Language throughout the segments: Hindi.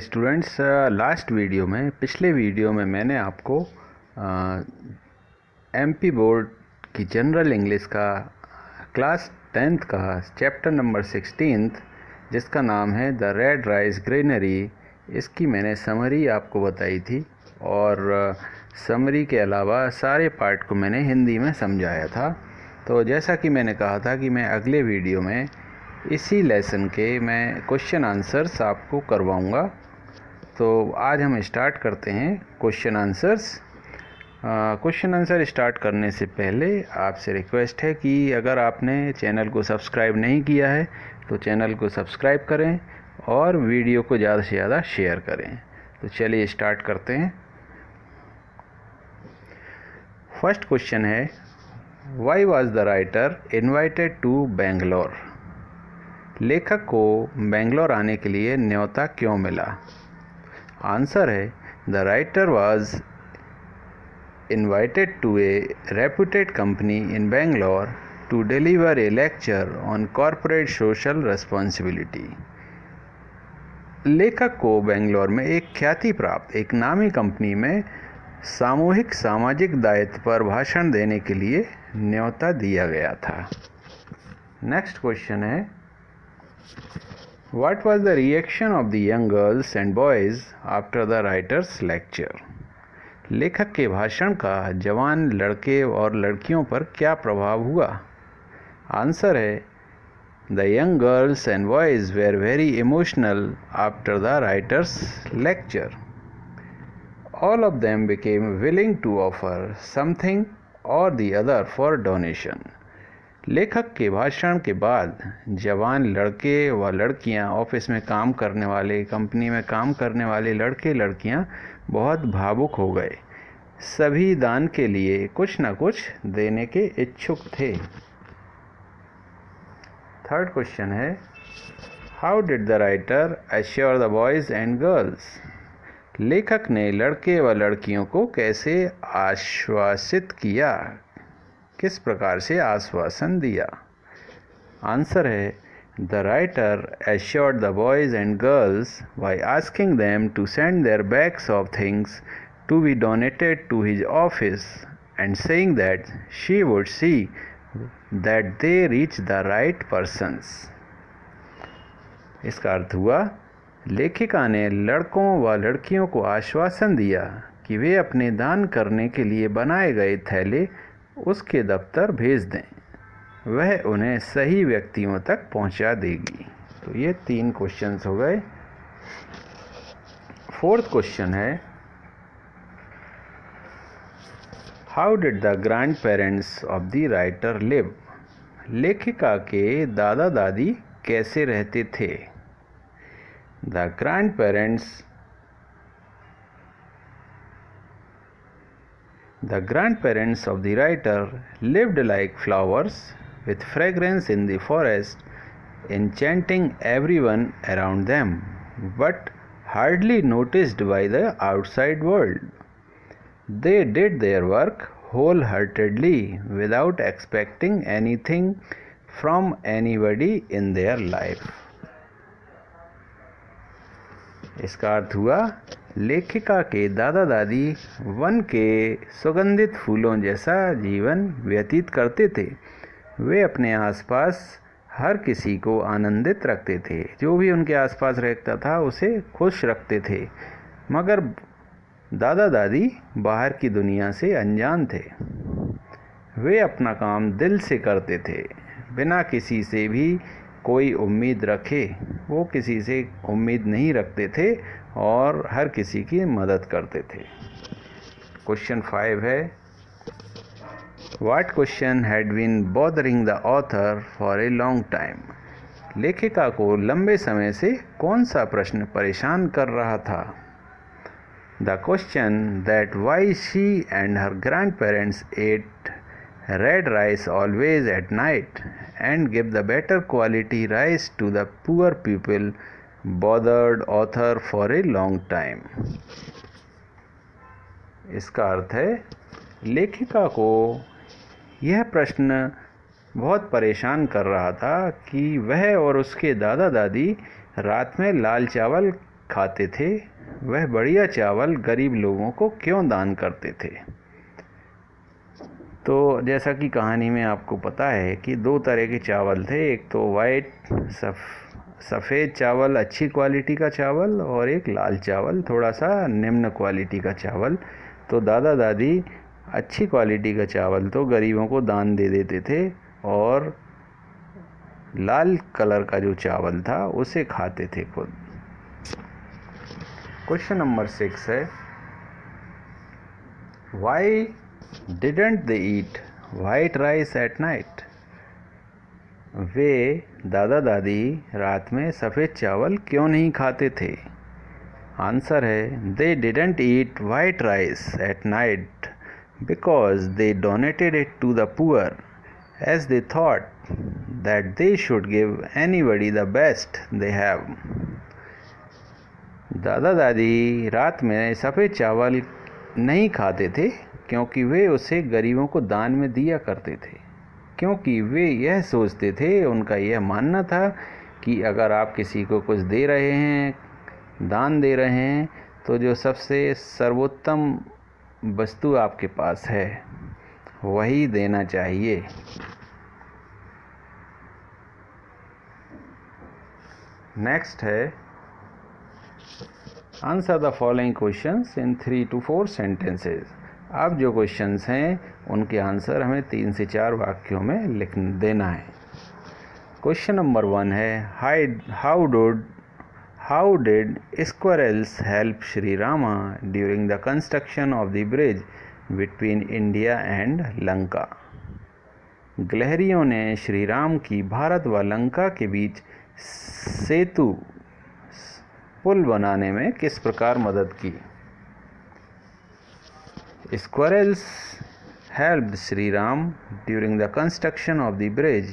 स्टूडेंट्स, लास्ट वीडियो में पिछले वीडियो में मैंने आपको एमपी बोर्ड की जनरल इंग्लिश का क्लास 10th का चैप्टर नंबर 16 जिसका नाम है द रेड राइस ग्रेनरी, इसकी मैंने समरी आपको बताई थी और समरी के अलावा सारे पार्ट को मैंने हिंदी में समझाया था। तो जैसा कि मैंने कहा था कि मैं अगले वीडियो में इसी लेसन के मैं क्वेश्चन आंसर्स आपको करवाऊंगा। तो आज हम स्टार्ट करते हैं question answers. Question answer start करने से पहले आपसे रिक्वेस्ट है कि अगर आपने चैनल को सब्सक्राइब नहीं किया है तो चैनल को सब्सक्राइब करें और वीडियो को ज़्यादा से ज़्यादा शेयर करें। तो चलिए स्टार्ट करते हैं। फर्स्ट क्वेश्चन है, why was the writer invited to Bangalore? लेखक को बेंगलोर आने के लिए न्योता क्यों मिला? आंसर है, the writer was invited to a reputed company in Bangalore to deliver a lecture on corporate social responsibility. लेखक को बेंगलोर में एक ख्याति प्राप्त एक नामी कंपनी में सामूहिक सामाजिक दायित्व पर भाषण देने के लिए न्योता दिया गया था। नेक्स्ट क्वेश्चन है, What was the reaction of the young girls and boys after the writer's lecture? लेखक के भाषण का जवान लड़के और लड़कियों पर क्या प्रभाव हुआ? आंसर है, The young girls and boys were very emotional after the writer's lecture. All of them became willing to offer something or the other for donation. लेखक के भाषण के बाद जवान लड़के व लड़कियां, ऑफिस में काम करने वाले, कंपनी में काम करने वाले लड़के लड़कियां बहुत भावुक हो गए। सभी दान के लिए कुछ न कुछ देने के इच्छुक थे। थर्ड क्वेश्चन है, how did the writer assure the boys and girls? लेखक ने लड़के व लड़कियों को कैसे आश्वासित किया, किस प्रकार से आश्वासन दिया? आंसर है, the writer assured the boys and girls by asking them to send their bags of things to be donated to his office and saying that she would see that they reach the right persons. इसका अर्थ हुआ, लेखिका ने लड़कों व लड़कियों को आश्वासन दिया कि वे अपने दान करने के लिए बनाए गए थैले उसके दफ्तर भेज दें, वह उन्हें सही व्यक्तियों तक पहुंचा देगी। तो ये 3 क्वेश्चंस हो गए। फोर्थ क्वेश्चन है, how did the grand parents of the writer live? लेखिका के दादा दादी कैसे रहते थे? The grand parents The grandparents of the writer lived like flowers with fragrance in the forest, enchanting everyone around them, but hardly noticed by the outside world. They did their work wholeheartedly without expecting anything from anybody in their life. इसका अर्थ हुआ, लेखिका के दादा दादी वन के सुगंधित फूलों जैसा जीवन व्यतीत करते थे। वे अपने आसपास हर किसी को आनंदित रखते थे, जो भी उनके आसपास रहता था उसे खुश रखते थे, मगर दादा दादी बाहर की दुनिया से अनजान थे। वे अपना काम दिल से करते थे, बिना किसी से भी कोई उम्मीद रखे। वो किसी से उम्मीद नहीं रखते थे और हर किसी की मदद करते थे। क्वेश्चन 5 है, what question had been bothering the author for a long time? लेखिका को लंबे समय से कौन सा प्रश्न परेशान कर रहा था? The question that why she and her grand parents at red rice always at night and give the better quality rice to the poor people bothered author for a long time. इसका अर्थ है, लेखिका को यह प्रश्न बहुत परेशान कर रहा था कि वह और उसके दादा दादी रात में लाल चावल खाते थे, वह बढ़िया चावल गरीब लोगों को क्यों दान करते थे। तो जैसा कि कहानी में आपको पता है कि दो तरह के चावल थे, एक तो वाइट सफ़ेद चावल, अच्छी क्वालिटी का चावल, और एक लाल चावल, थोड़ा सा निम्न क्वालिटी का चावल। तो दादा दादी अच्छी क्वालिटी का चावल तो गरीबों को दान दे देते थे और लाल कलर का जो चावल था उसे खाते थे खुद। क्वेश्चन नंबर 6 है, why didn't they eat white rice at night. वे दादा दादी रात में सफ़ेद चावल क्यों नहीं खाते थे। आंसर है, they didn't eat white rice at night because they donated it to the poor as they thought that they should give anybody the best they have. दादा दादी रात में सफ़ेद चावल नहीं खाते थे क्योंकि वे उसे गरीबों को दान में दिया करते थे, क्योंकि वे यह सोचते थे, उनका यह मानना था कि अगर आप किसी को कुछ दे रहे हैं, दान दे रहे हैं, तो जो सबसे सर्वोत्तम वस्तु आपके पास है वही देना चाहिए। नेक्स्ट है, answer the following questions in 3 to 4 sentences. अब जो क्वेश्चंस हैं उनके आंसर हमें 3 से 4 वाक्यों में लिख देना है। क्वेश्चन नंबर 1 है, how did squirrels help Shri Rama during the construction of the bridge between India and Lanka. गिलहरियों ने श्री राम की भारत व लंका के बीच सेतु पुल बनाने में किस प्रकार मदद की। Squirrels helped Sri Ram during the construction of the bridge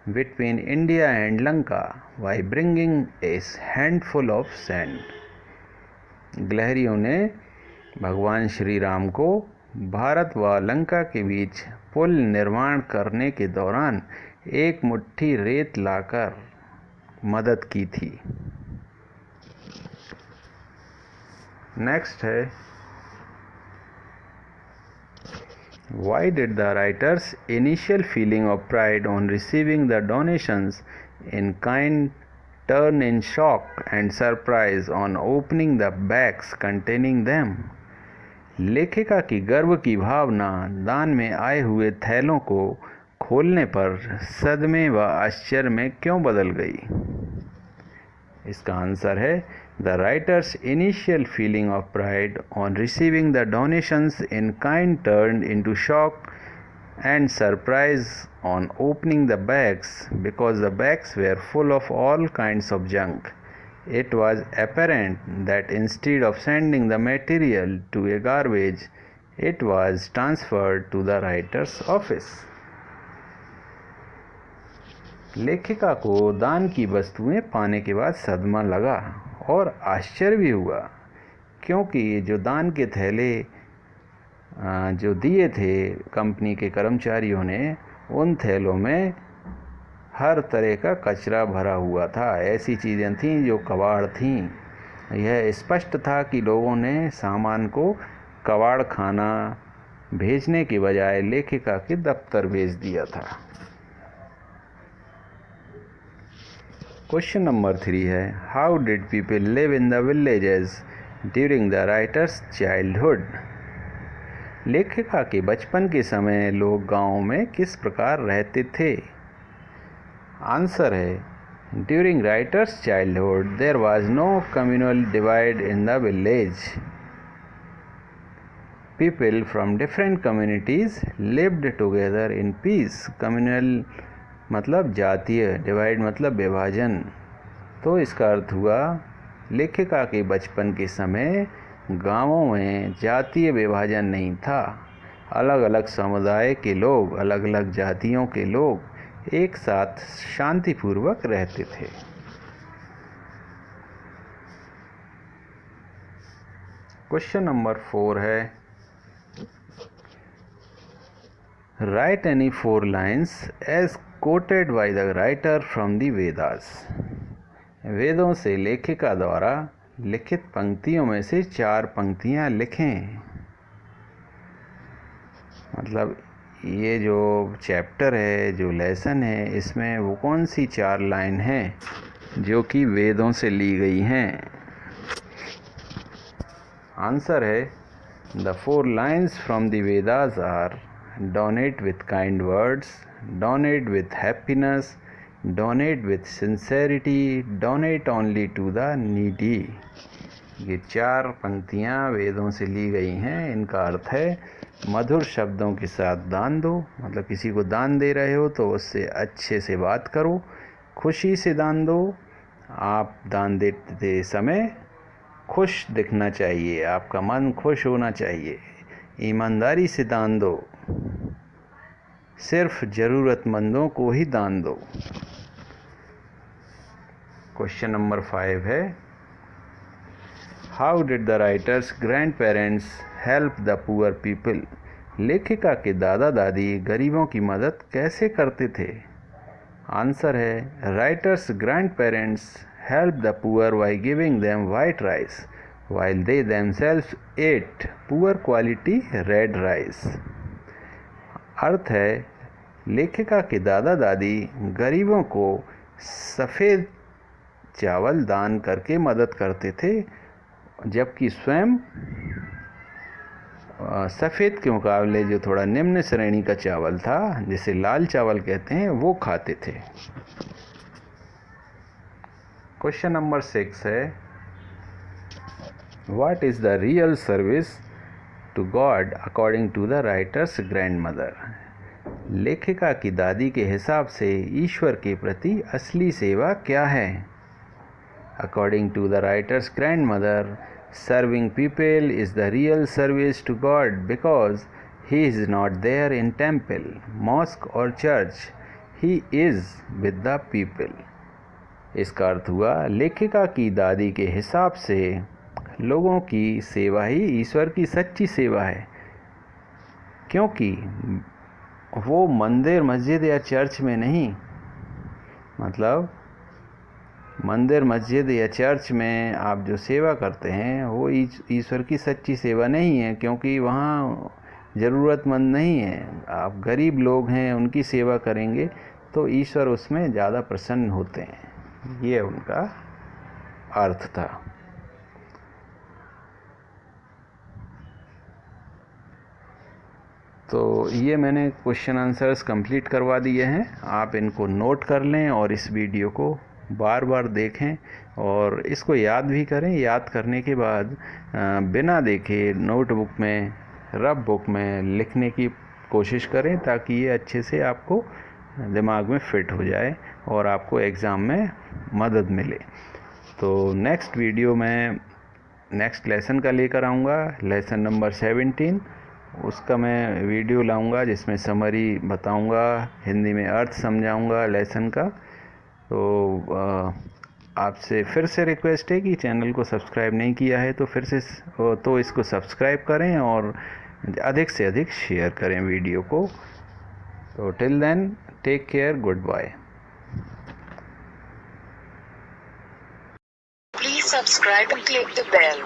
between India and Lanka by bringing a handful of sand. गिलहरियों ने भगवान श्री राम को भारत व लंका के बीच पुल निर्माण करने के दौरान एक मुट्ठी रेत लाकर मदद की थी। नेक्स्ट है, why did the writer's initial feeling of pride on receiving the donations in kind turn in shock and surprise on opening the bags containing them? लेखिका की गर्व की भावना दान में आए हुए थैलों को खोलने पर सदमे व आश्चर्य में क्यों बदल गई। इसका आंसर है, The writer's initial feeling of pride on receiving the donations in kind turned into shock and surprise on opening the bags because the bags were full of all kinds of junk. It was apparent that instead of sending the material to a garbage, it was transferred to the writer's office. लेखिका को दान की वस्तुएं पाने के बाद सदमा लगा और आश्चर्य भी हुआ, क्योंकि जो दान के थैले जो दिए थे कंपनी के कर्मचारियों ने, उन थैलों में हर तरह का कचरा भरा हुआ था। ऐसी चीज़ें थीं जो कबाड़ थीं। यह स्पष्ट था कि लोगों ने सामान को कबाड़ खाना भेजने के बजाय लेखिका के दफ्तर भेज दिया था। क्वेश्चन नंबर 3 है, how did people live in the villages during the writers childhood. लेखिका के बचपन के समय लोग गाँव में किस प्रकार रहते थे। आंसर है, during writer's childhood there was no communal divide in the village. People from different communities lived together in peace. Communal मतलब जातीय, डिवाइड मतलब विभाजन। तो इसका अर्थ हुआ, लेखिका के बचपन के समय गांवों में जातीय विभाजन नहीं था। अलग अलग समुदाय के लोग, अलग अलग जातियों के लोग एक साथ शांतिपूर्वक रहते थे। क्वेश्चन नंबर 4 है, write any 4 lines as quoted by the writer from the Vedas. वेदों से लेखिका द्वारा लिखित पंक्तियों में से 4 पंक्तियां लिखें। मतलब ये जो चैप्टर है, जो लेसन है, इसमें वो कौन सी 4 लाइन हैं जो कि वेदों से ली गई हैं? आंसर है the 4 lines from the Vedas are donate with kind words, donate with happiness, donate with sincerity, donate only to the needy. ये 4 पंक्तियाँ वेदों से ली गई हैं। इनका अर्थ है मधुर शब्दों के साथ दान दो। मतलब किसी को दान दे रहे हो तो उससे अच्छे से बात करो, खुशी से दान दो। आप दान देते समय खुश दिखना चाहिए, आपका मन खुश होना चाहिए। ईमानदारी से दान दो, सिर्फ ज़रूरतमंदों को ही दान दो। क्वेश्चन नंबर 5 है, how did the writers grand parents help the poor people? लेखिका के दादा दादी गरीबों की मदद कैसे करते थे? आंसर है writers grand parents help the poor by giving them white rice while they themselves ate poor quality red rice। अर्थ है लेखिका के दादा दादी गरीबों को सफ़ेद चावल दान करके मदद करते थे, जबकि स्वयं सफ़ेद के मुकाबले जो थोड़ा निम्न श्रेणी का चावल था, जिसे लाल चावल कहते हैं, वो खाते थे। क्वेश्चन नंबर 6 है, what is the real service to God according to the writer's grandmother? लेखिका की दादी के हिसाब से ईश्वर के प्रति असली सेवा क्या है? According to the writer's grandmother, serving people is the real service to God because he is not there in temple, mosque or church. He is with the people. इसका अर्थ हुआ लेखिका की दादी के हिसाब से लोगों की सेवा ही ईश्वर की सच्ची सेवा है, क्योंकि वो मंदिर, मस्जिद या चर्च में नहीं। मतलब मंदिर, मस्जिद या चर्च में आप जो सेवा करते हैं वो ईश्वर की सच्ची सेवा नहीं है, क्योंकि वहाँ ज़रूरतमंद नहीं है। आप गरीब लोग हैं, उनकी सेवा करेंगे तो ईश्वर उसमें ज़्यादा प्रसन्न होते हैं। ये उनका अर्थ था। तो ये मैंने क्वेश्चन आंसर्स कंप्लीट करवा दिए हैं। आप इनको नोट कर लें और इस वीडियो को बार बार देखें और इसको याद भी करें। याद करने के बाद बिना देखे नोटबुक में, रफ बुक में लिखने की कोशिश करें, ताकि ये अच्छे से आपको दिमाग में फिट हो जाए और आपको एग्ज़ाम में मदद मिले। तो नेक्स्ट वीडियो में नेक्स्ट लेसन का लेकर आऊँगा, लेसन नंबर 17। उसका मैं वीडियो लाऊंगा जिसमें समरी बताऊंगा, हिंदी में अर्थ समझाऊंगा लेसन का। तो आपसे फिर से रिक्वेस्ट है कि चैनल को सब्सक्राइब नहीं किया है तो फिर से तो इसको सब्सक्राइब करें और अधिक से अधिक शेयर करें वीडियो को। तो till then, take care, goodbye. Please subscribe and click the bell.